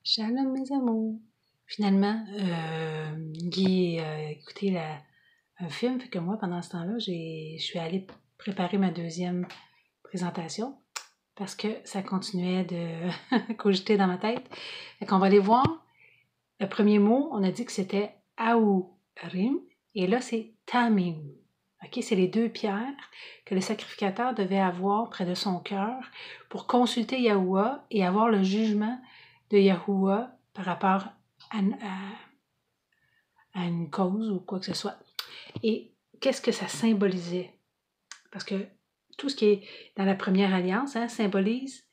Shalom mes amours. Finalement, Guy a écouté un film, fait que moi, pendant ce temps-là, je suis allée préparer ma deuxième présentation parce que ça continuait de cogiter dans ma tête. Fait qu'on va aller voir. Le premier mot, on a dit que c'était Aourim, et là, c'est Tamim. OK, c'est les deux pierres que le sacrificateur devait avoir près de son cœur pour consulter Yahuwah et avoir le jugement de Yahuwah par rapport à une cause ou quoi que ce soit. Et qu'est-ce que ça symbolisait? Parce que tout ce qui est dans la première alliance symbolise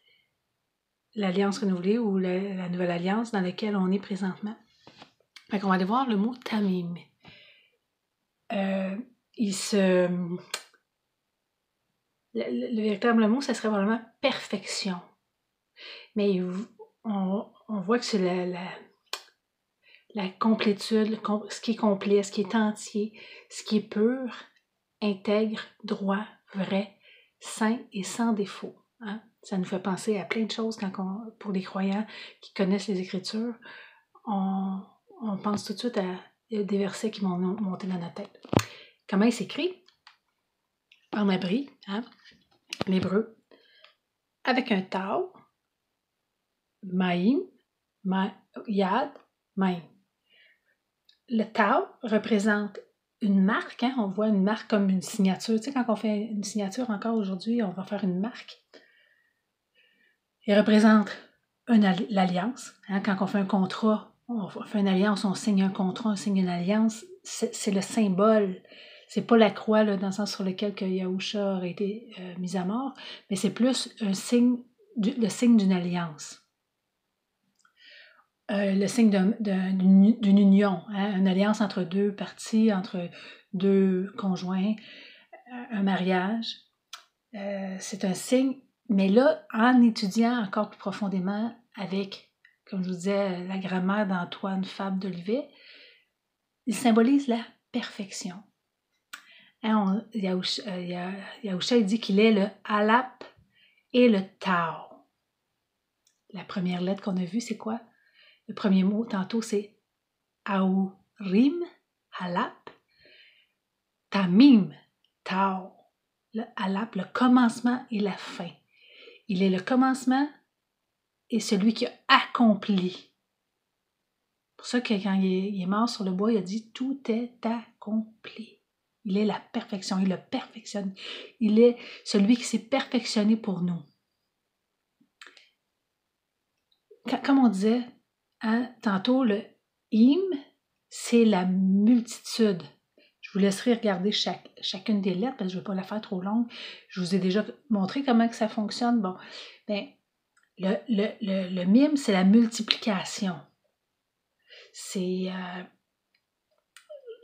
l'alliance renouvelée ou la nouvelle alliance dans laquelle on est présentement. Fait qu'on va aller voir le mot Tamim. Le véritable mot, ça serait vraiment perfection. Mais on voit que c'est la complétude, ce qui est complet, ce qui est entier, ce qui est pur, intègre, droit, vrai, saint et sans défaut. Hein? Ça nous fait penser à plein de choses pour les croyants qui connaissent les Écritures. On pense tout de suite à des versets qui m'ont monté dans notre tête. Comment il s'écrit? En hébreu, l'hébreu, avec un tau, maïm, yad, maïm. Le tau représente une marque, on voit une marque comme une signature. Tu sais, quand on fait une signature encore aujourd'hui, on va faire une marque. Il représente l'alliance. Quand on fait un contrat, on fait une alliance, on signe un contrat, on signe une alliance. C'est le symbole. C'est pas la croix là, dans le sens sur lequel Yahusha aurait été mis à mort, mais c'est plus le signe d'une alliance. Le signe d'une union, une alliance entre deux parties, entre deux conjoints, un mariage. C'est un signe, mais là, en étudiant encore plus profondément avec, comme je vous disais, la grammaire d'Antoine Fabre d'Olivet, il symbolise la perfection. Yahusha dit qu'il est le Alap et le Tau. La première lettre qu'on a vue, c'est quoi? Le premier mot, tantôt, c'est Aourim, Alap, Tamim, Tau. Le Alap, le commencement et la fin. Il est le commencement et celui qui a accompli. C'est pour ça que quand il est mort sur le bois, il a dit « Tout est accompli ». Il est la perfection, il le perfectionne. Il est celui qui s'est perfectionné pour nous. Comme on disait tantôt, le im, c'est la multitude. Je vous laisserai regarder chacune des lettres parce que je ne veux pas la faire trop longue. Je vous ai déjà montré comment que ça fonctionne. Bon, ben, le mime, c'est la multiplication. C'est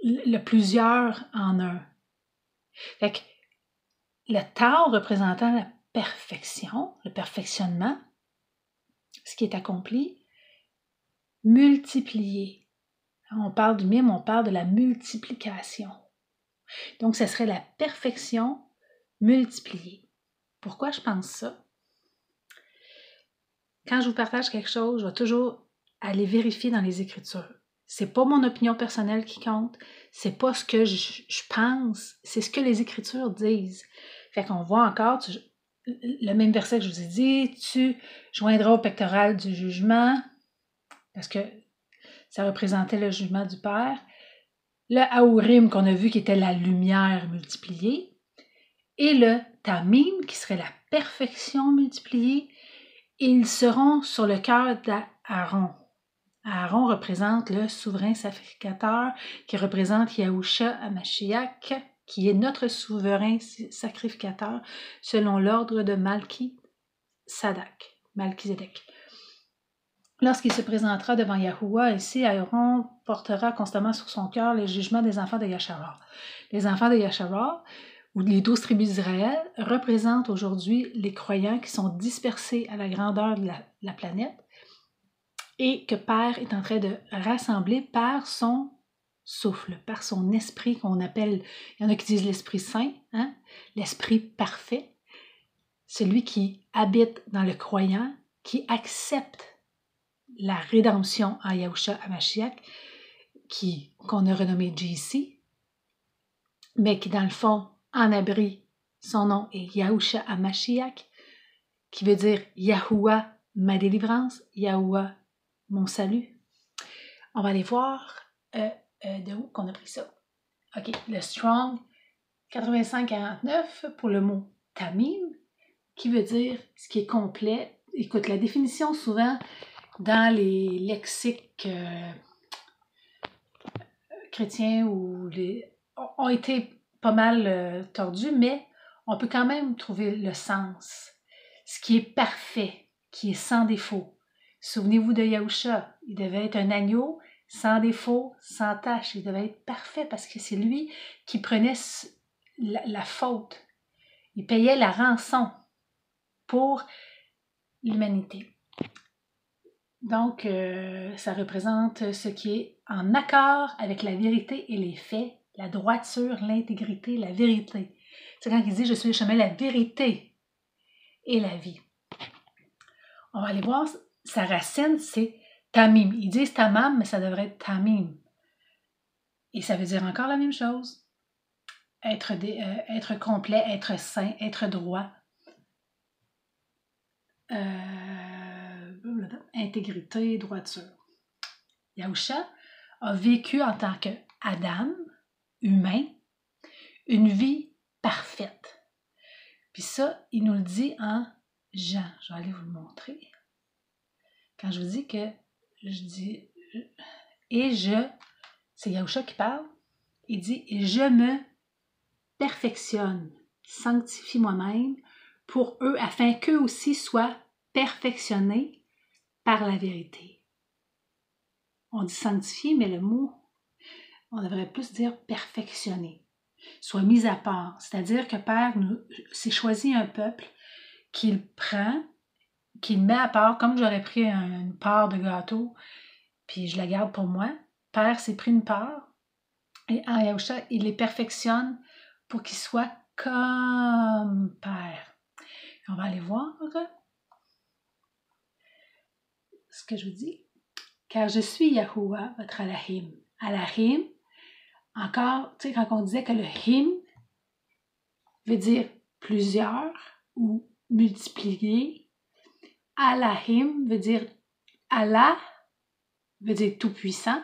le plusieurs en un. Fait que le tau représentant la perfection, le perfectionnement, ce qui est accompli, multiplié. On parle du mime, on parle de la multiplication. Donc, ce serait la perfection multipliée. Pourquoi je pense ça? Quand je vous partage quelque chose, je vais toujours aller vérifier dans les Écritures. C'est pas mon opinion personnelle qui compte, c'est pas ce que je pense, c'est ce que les Écritures disent. Fait qu'on voit encore le même verset que je vous ai dit, tu joindras au pectoral du jugement, parce que ça représentait le jugement du Père. Le Aourim qu'on a vu qui était la lumière multipliée, et le Tamim qui serait la perfection multipliée, ils seront sur le cœur d'Aaron. Aaron représente le souverain sacrificateur qui représente Yahusha Hamashiach, qui est notre souverain sacrificateur selon l'ordre de Malchizedek. Lorsqu'il se présentera devant Yahuwah, ici, Aaron portera constamment sur son cœur les jugements des enfants de Yasharah. Les enfants de Yasharah, ou les 12 tribus d'Israël, représentent aujourd'hui les croyants qui sont dispersés à la grandeur de la planète et que Père est en train de rassembler par son souffle, par son esprit qu'on appelle, il y en a qui disent l'Esprit Saint, l'Esprit parfait, celui qui habite dans le croyant, qui accepte la rédemption en Yahushua HaMashiach, qu'on a renommé JC, mais qui dans le fond, en abri, son nom est Yahushua HaMashiach, qui veut dire Yahuwah, ma délivrance, Yahuwah, mon salut. On va aller voir de où qu'on a pris ça. OK, le Strong 85-49 pour le mot Tamim, qui veut dire ce qui est complet. Écoute, la définition souvent dans les lexiques chrétiens ont été pas mal tordus, mais on peut quand même trouver le sens. Ce qui est parfait, qui est sans défaut. Souvenez-vous de Yahushua, il devait être un agneau sans défaut, sans tache. Il devait être parfait parce que c'est lui qui prenait la faute. Il payait la rançon pour l'humanité. Donc, ça représente ce qui est en accord avec la vérité et les faits, la droiture, l'intégrité, la vérité. C'est quand il dit « Je suis le chemin, la vérité et la vie ». On va aller voir, sa racine, c'est Tamim. Ils disent Tamam, mais ça devrait être Tamim. Et ça veut dire encore la même chose. Être complet, être saint, être droit. Intégrité, droiture. Yahushua a vécu en tant qu'Adam, humain, une vie parfaite. Puis ça, il nous le dit en Jean. Je vais aller vous le montrer. Quand je vous dis que je dis c'est Yahushua qui parle, il dit « Et je me perfectionne, sanctifie moi-même pour eux, afin qu'eux aussi soient perfectionnés par la vérité. » On dit sanctifier, mais le mot, on devrait plus dire perfectionner, soit mis à part. C'est-à-dire que Père s'est choisi un peuple qu'il prend, qu'il met à part, comme j'aurais pris une part de gâteau, puis je la garde pour moi. Père s'est pris une part, et en Yahushua, il les perfectionne pour qu'ils soient comme Père. On va aller voir ce que je vous dis. Car je suis Yahuwah, votre Alahim. Alahim, encore, tu sais, quand on disait que le him veut dire plusieurs ou multiplier, Alahim veut dire Allah, veut dire tout-puissant,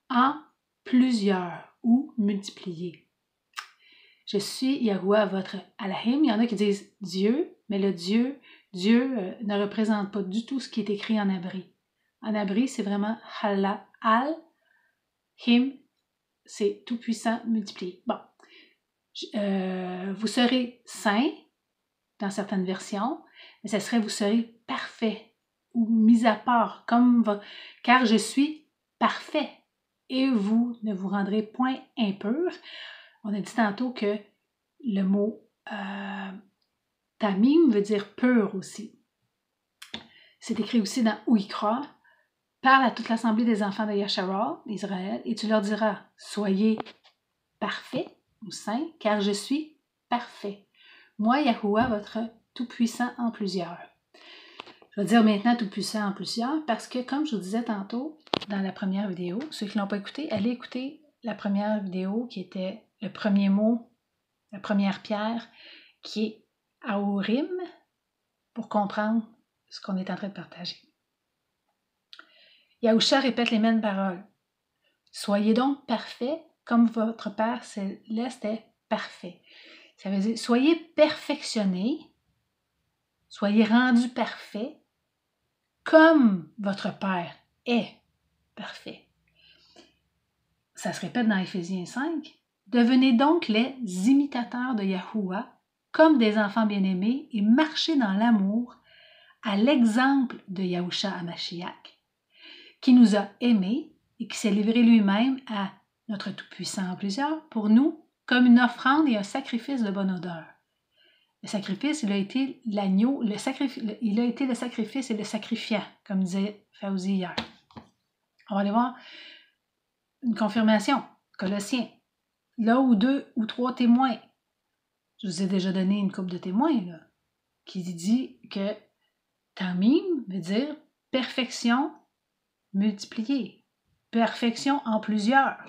en plusieurs ou multiplier. Je suis Yahuwah, votre Alahim. Il y en a qui disent Dieu, mais le Dieu ne représente pas du tout ce qui est écrit en abri. En abri, c'est vraiment Allah, Al, Him, c'est tout-puissant multiplié. Bon, vous serez saint dans certaines versions, mais ça serait vous serez parfait ou mis à part, car je suis parfait et vous ne vous rendrez point impur. On a dit tantôt que le mot Tamim veut dire pur aussi. C'est écrit aussi dans Ouikra. Parle à toute l'assemblée des enfants de Yasharal, d'Israël, et tu leur diras, soyez parfaits ou saints, car je suis parfait. Moi, Yahuwah, votre tout-puissant en plusieurs. Je vais dire maintenant tout-puissant en plusieurs, parce que, comme je vous disais tantôt dans la première vidéo, ceux qui ne l'ont pas écouté, allez écouter la première vidéo qui était le premier mot, la première pierre, qui est Aorim, pour comprendre ce qu'on est en train de partager. Yahushua répète les mêmes paroles. Soyez donc parfaits comme votre Père céleste est parfait. Ça veut dire, soyez perfectionnés, soyez rendus parfaits comme votre Père est parfait. Ça se répète dans Éphésiens 5. Devenez donc les imitateurs de Yahuwah comme des enfants bien-aimés et marchez dans l'amour à l'exemple de Yahushua HaMashiach, qui nous a aimés et qui s'est livré lui-même à notre Tout-Puissant en plusieurs pour nous comme une offrande et un sacrifice de bonne odeur. Le sacrifice, il a été l'agneau, il a été le sacrifice et le sacrifiant, comme disait Fauzi hier. On va aller voir une confirmation, Colossiens. Là où 2 ou 3 témoins, je vous ai déjà donné une couple de témoins, là, qui dit que Tamim veut dire perfection multipliée, perfection en plusieurs.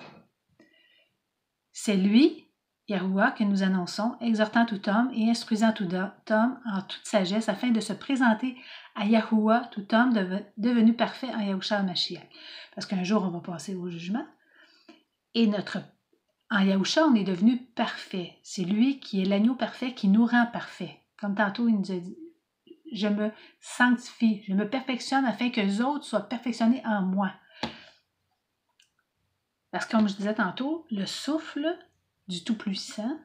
C'est lui, Yahuwah, que nous annonçons, exhortant tout homme et instruisant tout homme en toute sagesse, afin de se présenter à Yahuwah, tout homme devenu parfait en Yahushua Mashiach. Parce qu'un jour, on va passer au jugement. Et en Yahushua, on est devenu parfait. C'est lui qui est l'agneau parfait qui nous rend parfait. Comme tantôt, il nous a dit, je me sanctifie, je me perfectionne afin que les autres soient perfectionnés en moi. Parce que, comme je disais tantôt, le souffle du Tout-Puissant,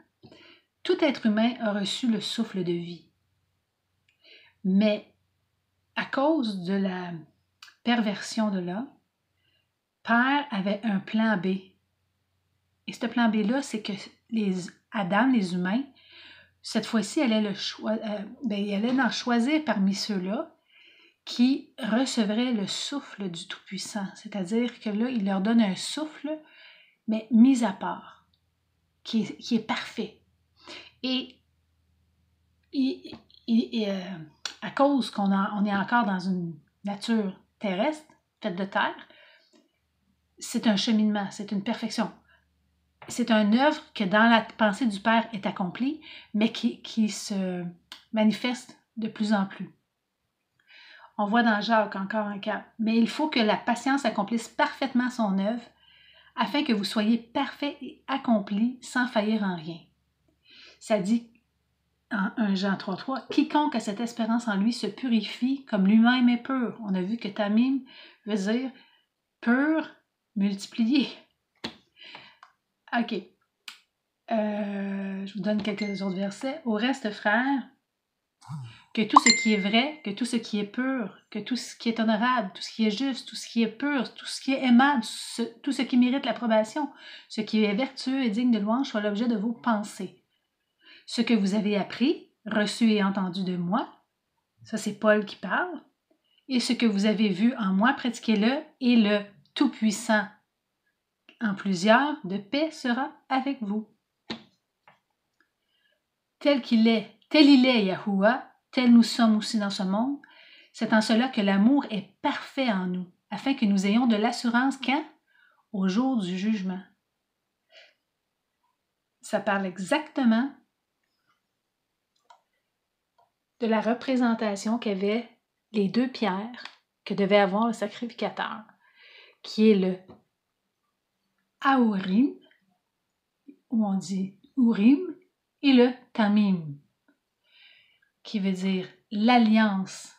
tout être humain a reçu le souffle de vie. Mais à cause de la perversion de l'homme, Père avait un plan B. Et ce plan B-là, c'est que Adam, les humains, cette fois-ci, allaient en choisir parmi ceux-là qui recevraient le souffle du Tout-Puissant. C'est-à-dire que là, il leur donne un souffle, mais mis à part, qui est parfait. Et à cause on est encore dans une nature terrestre, faite de terre, c'est un cheminement, c'est une perfection. C'est une œuvre que dans la pensée du Père est accomplie, mais qui se manifeste de plus en plus. On voit dans Jacques encore un cas. Mais il faut que la patience accomplisse parfaitement son œuvre, afin que vous soyez parfaits et accomplis sans faillir en rien. Ça dit en 1 Jean 3,3, « Quiconque a cette espérance en lui se purifie comme lui-même est pur. » On a vu que tamim veut dire pur, multiplié. OK. Je vous donne quelques autres versets. « Au reste, frères, que tout ce qui est vrai, que tout ce qui est pur, que tout ce qui est honorable, tout ce qui est juste, tout ce qui est pur, tout ce qui est aimable, tout ce qui mérite l'approbation, ce qui est vertueux et digne de louange soit l'objet de vos pensées. Ce que vous avez appris, reçu et entendu de moi, ça c'est Paul qui parle, et ce que vous avez vu en moi, pratiquez-le, et le Tout-Puissant en plusieurs de paix sera avec vous. Tel il est Yahuwah, tel nous sommes aussi dans ce monde, c'est en cela que l'amour est parfait en nous, afin que nous ayons de l'assurance quand? Au jour du jugement. Ça parle exactement de la représentation qu'avaient les deux pierres que devait avoir le sacrificateur, qui est le Aourim, où on dit Urim, et le Tamim, qui veut dire l'alliance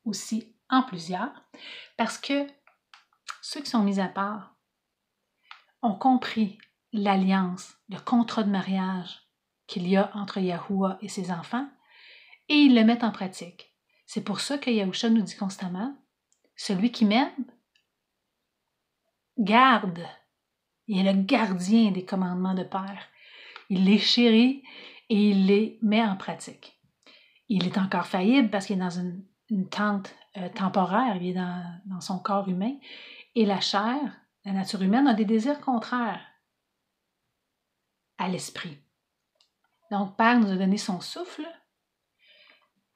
aussi en plusieurs, parce que ceux qui sont mis à part ont compris l'alliance, le contrat de mariage qu'il y a entre Yahuwah et ses enfants, et ils le mettent en pratique. C'est pour ça que Yahushua nous dit constamment, celui qui m'aime, garde, il est le gardien des commandements de Père. Il les chérit et il les met en pratique. Il est encore faillible parce qu'il est dans une tente temporaire, il est dans son corps humain, et la chair, la nature humaine, a des désirs contraires à l'esprit. Donc, Père nous a donné son souffle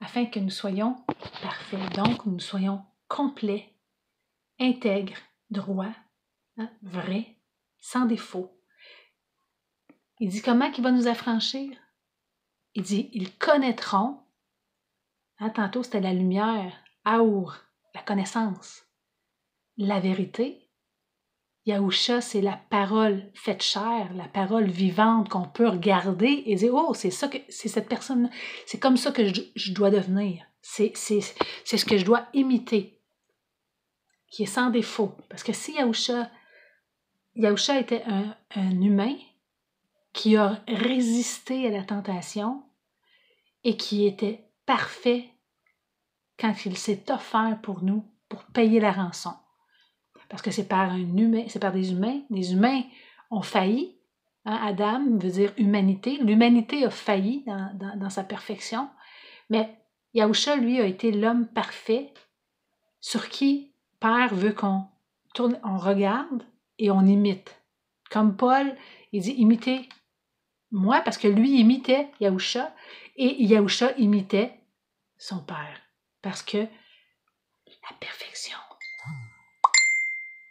afin que nous soyons parfaits, donc nous soyons complets, intègres, droits, vrais, sans défaut. Il dit comment il va nous affranchir? Il dit, ils connaîtront, tantôt c'était la lumière, Aour, la connaissance, la vérité. Yahusha, c'est la parole faite chair, la parole vivante qu'on peut regarder et dire, oh, c'est ça que c'est cette personne, c'est comme ça que je dois devenir. C'est ce que je dois imiter, qui est sans défaut. Parce que si Yahusha était un humain qui a résisté à la tentation et qui était parfait quand il s'est offert pour nous, pour payer la rançon. Parce que c'est par des humains. Les humains ont failli. Adam veut dire humanité. L'humanité a failli dans sa perfection. Mais Yahusha, lui, a été l'homme parfait sur qui Père veut qu'on tourne, on regarde et on imite. Comme Paul, il dit imitez moi, parce que lui imitait Yahusha et Yahusha imitait son Père. Parce que la perfection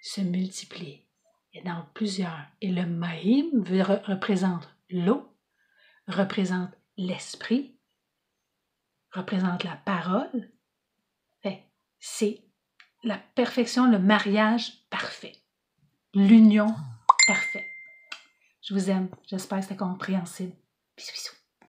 se multiplie et dans plusieurs. Et le Mahim représente l'eau, représente l'esprit, représente la parole. C'est la perfection, le mariage parfait, l'union parfaite. Je vous aime, j'espère que c'était compréhensible. Bisous, bisous.